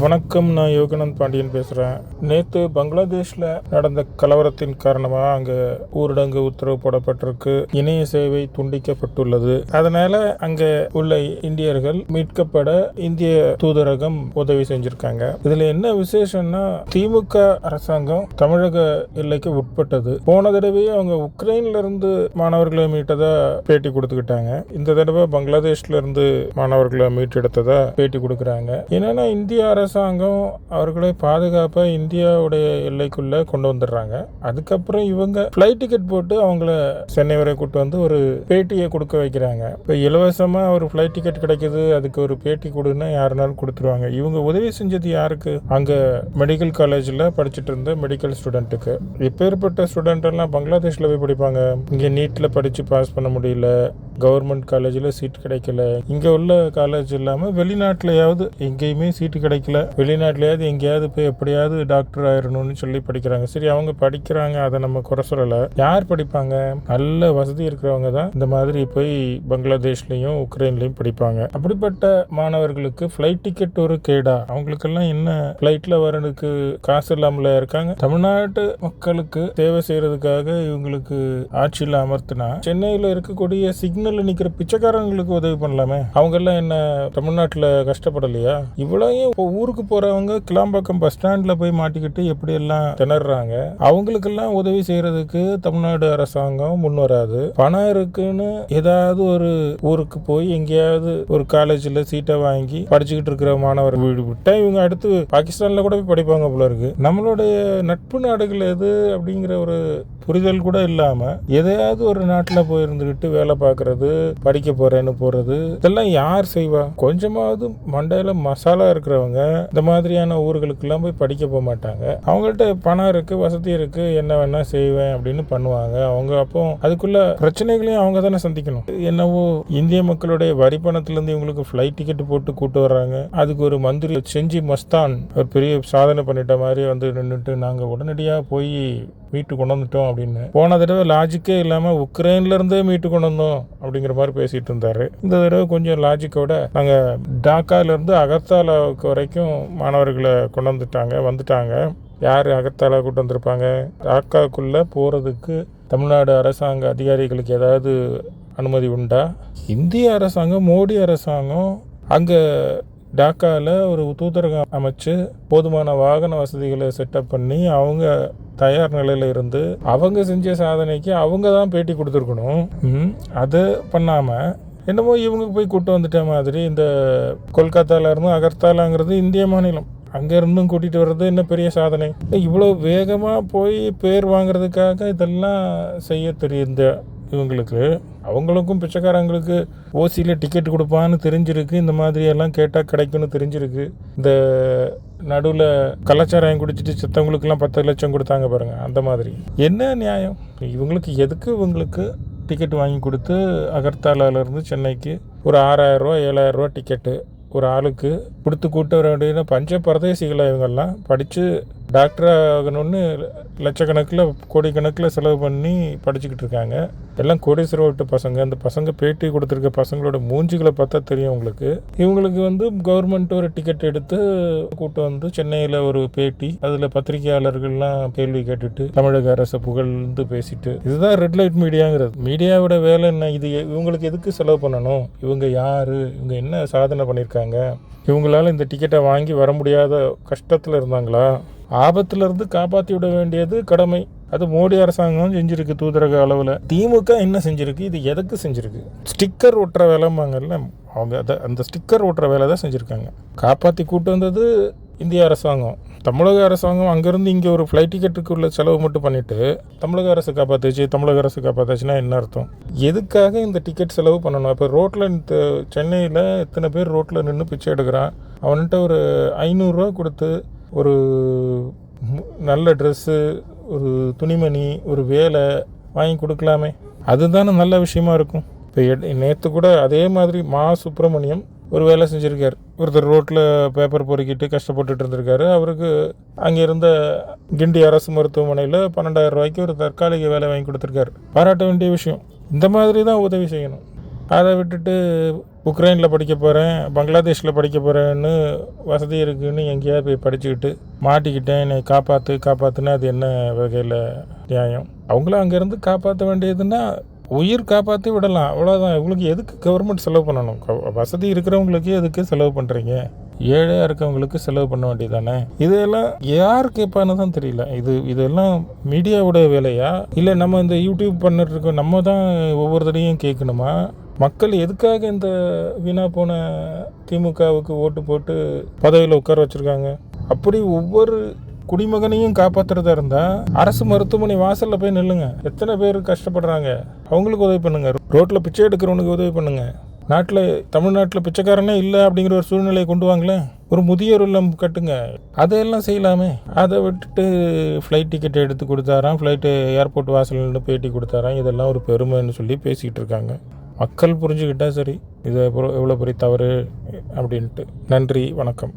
வணக்கம், நான் யோகநாத் பாண்டியன் பேசுகிறேன். நேற்று பங்களாதேஷில் நடந்த கலவரத்தின் காரணமாக அங்கே ஊரடங்கு உத்தரவு போடப்பட்டிருக்கு. இணைய சேவை துண்டிக்கப்பட்டுள்ளது. அதனால அங்கே உள்ள இந்தியர்கள் மீட்கப்பட இந்திய தூதரகம் உதவி செஞ்சிருக்காங்க. இதுல என்ன விசேஷம்னா, திமுக அரசாங்கம் தமிழக எல்லைக்கு உட்பட்டது. போன தடவையே அவங்க உக்ரைன்ல இருந்து மாணவர்களை மீட்டதா பேட்டி கொடுத்துக்கிட்டாங்க. இந்த தடவை பங்களாதேஷ்ல இருந்து மாணவர்களை மீட்டெடுத்ததா பேட்டி கொடுக்குறாங்க. என்னன்னா, இந்திய அரசாங்கம் அவர்களை பாதுகாப்பா இந்தியாவுடைய எல்லைக்குள்ள கொண்டு வந்துடுறாங்க. அதுக்கப்புறம் இவங்க ஃபிளைட் டிக்கெட் போட்டு அவங்கள சென்னை வரை கூட்டு வந்து ஒரு பேட்டியை கொடுக்க வைக்கிறாங்க. இப்போ இலவசமா ஒரு ஃபிளைட் டிக்கெட் கிடைக்குது, அதுக்கு ஒரு பேட்டி கொடுன்னா யாருனாலும் கொடுத்துருவாங்க. இவங்க உதவி செஞ்சது யாருக்கு? அங்க மெடிக்கல் காலேஜில் படிச்சுட்டு இருந்த மெடிக்கல் ஸ்டூடெண்ட்டுக்கு. எப்பேற்பட்ட ஸ்டூடெண்ட் எல்லாம் பங்களாதேஷ்ல போய் படிப்பாங்க. இங்க நீட்ல படிச்சு பாஸ் பண்ண முடியல, கவர்மெண்ட் காலேஜில் சீட் கிடைக்கல. இங்க உள்ள காலேஜ் இல்லாம வெளிநாட்டிலையாவது எங்கேயுமே சீட்டு கிடைக்கல, வெளிநாட்டிலையாவது எங்கேயாவது போய் எப்படியாவது டாக்டர் ஆயிரணும்னு சொல்லி படிக்கிறாங்க. சரி, அவங்க படிக்கிறாங்க, அதை நம்ம குறை சொல்லல. யார் படிப்பாங்க? நல்ல வசதி இருக்கிறவங்க தான் இந்த மாதிரி போய் பங்களாதேஷ்லயும் உக்ரைன்லயும் படிப்பாங்க. அப்படிப்பட்ட மாணவர்களுக்கு ஃபிளைட் டிக்கெட் ஒரு கேடா? அவங்களுக்கெல்லாம் என்ன ஃபிளைட்ல வரதுக்கு காசு இல்லாமல இருக்காங்க? தமிழ்நாட்டு மக்களுக்கு சேவை செய்யறதுக்காக இவங்களுக்கு ஆட்சியில் அமர்த்தினா சென்னையில இருக்கக்கூடிய சிக்னல்ல நிக்கிற பிச்சைக்காரங்களுக்கு உதவி பண்ணலாமே. அவங்க எல்லாம் என்ன தமிழ்நாட்டுல கஷ்டப்படலையா? இவ்வளவு ஊருக்கு போறவங்க கிளாம்பாக்கம் பஸ் ஸ்டாண்ட்ல போய் மாட்டிக்கிட்டு எப்படி எல்லாம் திணறாங்க. அவங்களுக்கெல்லாம் உதவி செய்யறதுக்கு தமிழ்நாடு அரசாங்கம் முன் வராது. பணம் இருக்குன்னு ஏதாவது ஒரு ஊருக்கு போய் எங்கேயாவது ஒரு காலேஜ்ல சீட்டை வாங்கி படிச்சுக்கிட்டு இருக்கிற மாணவர் வீடு விட்டா இவங்க அடுத்து பாகிஸ்தான்ல கூட போய் படிப்பாங்க போல இருக்கு. நம்மளுடைய நட்பு நாடுகள் எது அப்படிங்கிற ஒரு புரிதல் கூட இல்லாம எதையாவது ஒரு நாட்டுல போய் இருந்துகிட்டு வேலை பார்க்கறது, படிக்க போறேன்னு போறது, இதெல்லாம் யார் செய்வா? கொஞ்சமாவது மண்டையில மசாலா இருக்கிறவங்க இந்த மாதிரியான ஊர்களுக்கு எல்லாம் போய் படிக்க போக மாட்டாங்க. அவங்கள்ட்ட பணம் இருக்கு, வசதி இருக்கு, என்ன வேணா செய்வேன் அப்படின்னு பண்ணுவாங்க. அவங்க அப்போ அதுக்குள்ள பிரச்சனைகளையும் அவங்க தானே சந்திக்கணும். என்னவோ இந்திய மக்களுடைய வரி பணத்துல இருந்து இவங்களுக்கு ஃபிளைட் டிக்கெட் போட்டு கூட்டு வர்றாங்க. அதுக்கு ஒரு மந்திரி செஞ்சி மஸ்தான் ஒரு பெரிய சாதனை பண்ணிட்ட மாதிரி வந்து நின்றுட்டு நாங்க உடனடியா போய் மீட்டு கொண்டு வந்துட்டோம் அப்படின்னு. போன தடவை லாஜிக்கே இல்லாம உக்ரைன்ல இருந்தே மீட்டு கொண்டு வந்தோம் அப்படிங்கிற மாதிரி பேசிட்டு இருந்தாரு. இந்த தடவை கொஞ்சம் லாஜிக்கோட நாங்க டாக்கால இருந்து அகர்தாலாவுக்கு வரைக்கும் மாணவர்களை கொண்டு வந்துட்டாங்க. யார் அகர்தாலா கூட்டு வந்திருப்பாங்க? டாக்காக்குள்ள போறதுக்கு தமிழ்நாடு அரசாங்க அதிகாரிகளுக்கு ஏதாவது அனுமதி உண்டா? இந்திய அரசாங்கம், மோடி அரசாங்கம் அங்க டாக்கால ஒரு தூதரகம் அமைச்சு போதுமான வாகன வசதிகளை செட்டப் பண்ணி அவங்க தயார் நிலையில இருந்து அவங்க செஞ்ச சாதனைக்கு அவங்க தான் பேட்டி கொடுத்துருக்கணும். அது பண்ணாம என்னமோ இவங்க போய் கூட்டு வந்துட்ட மாதிரி. இந்த கொல்கத்தால இருந்தும் அகர்தாலாங்கிறது இந்திய மாநிலம், அங்க இருந்தும் கூட்டிட்டு வர்றது என்ன பெரிய சாதனை? இவ்வளவு வேகமா போய் பேர் வாங்குறதுக்காக இதெல்லாம் செய்ய தெரிந்த இவங்களுக்கு, அவங்களுக்கும் பிச்சைக்காரங்களுக்கு ஓசியில் டிக்கெட் கொடுப்பான்னு தெரிஞ்சிருக்கு. இந்த மாதிரி எல்லாம் கேட்டால் கிடைக்கும்னு தெரிஞ்சிருக்கு. இந்த நடுவில் கலாச்சாரம் குடிச்சிட்டு சித்தவங்களுக்குலாம் 10 லட்சம் கொடுத்தாங்க பாருங்க, அந்த மாதிரி. என்ன நியாயம்? இவங்களுக்கு எதுக்கு இவங்களுக்கு டிக்கெட் வாங்கி கொடுத்து அகர்தாலாவிலேருந்து சென்னைக்கு ஒரு 6,000 ரூபா 7,000 ரூபா டிக்கெட்டு ஒரு ஆளுக்கு கொடுத்து கூட்ட வர வேண்டிய பஞ்ச பரதேசிகளை இவங்கெல்லாம் படித்து டாக்டர் ஆகணும்னு லட்சக்கணக்கில் கோடிக்கணக்கில் செலவு பண்ணி படிச்சுக்கிட்டு இருக்காங்க. எல்லாம் கோடீஸ்வர வீட்டு பசங்க. அந்த பசங்க பேட்டி கொடுத்துருக்க பசங்களோட மூஞ்சிகளை பார்த்தா தெரியும் உங்களுக்கு. இவங்களுக்கு வந்து கவர்மெண்ட் ஒரு டிக்கெட் எடுத்து கூட்டு வந்து சென்னையில் ஒரு பேட்டி, அதில் பத்திரிகையாளர்கள்லாம் கேள்வி கேட்டுட்டு தமிழக அரசை புகழ்ந்து பேசிட்டு, இதுதான் ரெட் லைட் மீடியாங்கிறது. மீடியாவோட வேலை என்ன? இது இவங்களுக்கு எதுக்கு செலவு பண்ணணும்? இவங்க யாரு? இவங்க என்ன சாதனை பண்ணியிருக்காங்க? இவங்களால இந்த டிக்கெட்டை வாங்கி வர முடியாத கஷ்டத்தில் இருந்தாங்களா? ஆபத்துல இருந்து காப்பாற்றி விட வேண்டியது கடமை. அது மோடி அரசாங்கம் செஞ்சிருக்கு தூதரக அளவில். திமுக என்ன செஞ்சிருக்கு? இது எதுக்கு செஞ்சிருக்கு? ஸ்டிக்கர் ஒட்டுற வேலைம்பாங்கல்ல, அவங்க அந்த ஸ்டிக்கர் ஒட்டுற வேலை தான் செஞ்சுருக்காங்க. காப்பாற்றி கூட்டு வந்தது இந்திய அரசாங்கம். தமிழக அரசாங்கம் அங்கேருந்து இங்கே ஒரு ஃப்ளைட் டிக்கெட்டுக்கு உள்ள செலவு மட்டும் பண்ணிவிட்டு தமிழக அரசு காப்பாற்றுச்சுன்னா என்ன அர்த்தம்? எதுக்காக இந்த டிக்கெட் செலவு பண்ணணும்? இப்போ ரோட்டில் சென்னையில் எத்தனை பேர் ரோட்டில் நின்று பிச்சை எடுக்கிறான். அவன்கிட்ட ஒரு 500 ரூபா கொடுத்து ஒரு நல்ல ட்ரெஸ்ஸு, ஒரு துணிமணி, ஒரு வேலை வாங்கி கொடுக்கலாமே. அதுதானே நல்ல விஷயமா இருக்கும். இப்போ நேற்று கூட அதே மாதிரி மா சுப்பிரமணியம் ஒரு வேலை செஞ்சுருக்கார். ஒருத்தர் ரோட்டில் பேப்பர் பொறுக்கிட்டு கஷ்டப்பட்டுட்டு இருந்திருக்காரு. அவருக்கு அங்கே இருந்த கிண்டி அரசு மருத்துவமனையில் 12,000 ரூபாய்க்கு ஒரு தற்காலிக வேலை வாங்கி கொடுத்துருக்காரு. பாராட்ட வேண்டிய விஷயம். இந்த மாதிரி தான் உதவி செய்யணும். அதை விட்டுட்டு உக்ரைனில் படிக்க போகிறேன், பங்களாதேஷில் படிக்க போகிறேன்னு வசதி இருக்குதுன்னு எங்கேயாவது போய் படிச்சுக்கிட்டு மாட்டிக்கிட்டேன், என்னை காப்பாற்றுன்னா அது என்ன வகையில் நியாயம்? அவங்கள அங்கேருந்து காப்பாற்ற வேண்டியதுன்னா உயிர் காப்பாற்றி விடலாம், அவ்வளோதான். இவங்களுக்கு எதுக்கு கவர்மெண்ட் செலவு பண்ணணும்? வசதி இருக்கிறவங்களுக்கு எதுக்கு செலவு பண்ணுறீங்க? ஏழையாக இருக்கவங்களுக்கு செலவு பண்ண வேண்டியதானே? இதெல்லாம் யார் கேட்பான்னு தான் தெரியல. இதெல்லாம் மீடியாவோட வேலையா, இல்லை நம்ம இந்த யூடியூப் பண்ணிட்டு இருக்கோம் நம்ம தான் ஒவ்வொரு தடையும் கேட்கணுமா? மக்கள் எதுக்காக இந்த வீணா போன திமுகவுக்கு ஓட்டு போட்டு பதவியில் உட்கார வச்சுருக்காங்க? அப்படி ஒவ்வொரு குடிமகனையும் காப்பாற்றுறதா இருந்தால் அரசு மருத்துவமனை வாசலில் போய் நில்லுங்க. எத்தனை பேர் கஷ்டப்படுறாங்க, அவங்களுக்கு உதவி பண்ணுங்க. ரோட்டில் பிச்சை எடுக்கிறவனுக்கு உதவி பண்ணுங்க. தமிழ்நாட்டில் பிச்சைக்காரனே இல்லை அப்படிங்கிற ஒரு சூழ்நிலையை கொண்டு வாங்களேன். ஒரு முதியோர் இல்லம் கட்டுங்க. அதையெல்லாம் செய்யலாமே. அதை விட்டுட்டு ஃப்ளைட் டிக்கெட் எடுத்து கொடுத்தாராம், ஃப்ளைட்டு ஏர்போர்ட் வாசல்னு பேட்டி கொடுத்தாராம், இதெல்லாம் ஒரு பெருமைன்னு சொல்லி பேசிக்கிட்டு இருக்காங்க. மக்கள் புரிஞ்சுக்கிட்டா சரி, இது எவ்வளோ பெரிய தவறு அப்படின்ட்டு. நன்றி, வணக்கம்.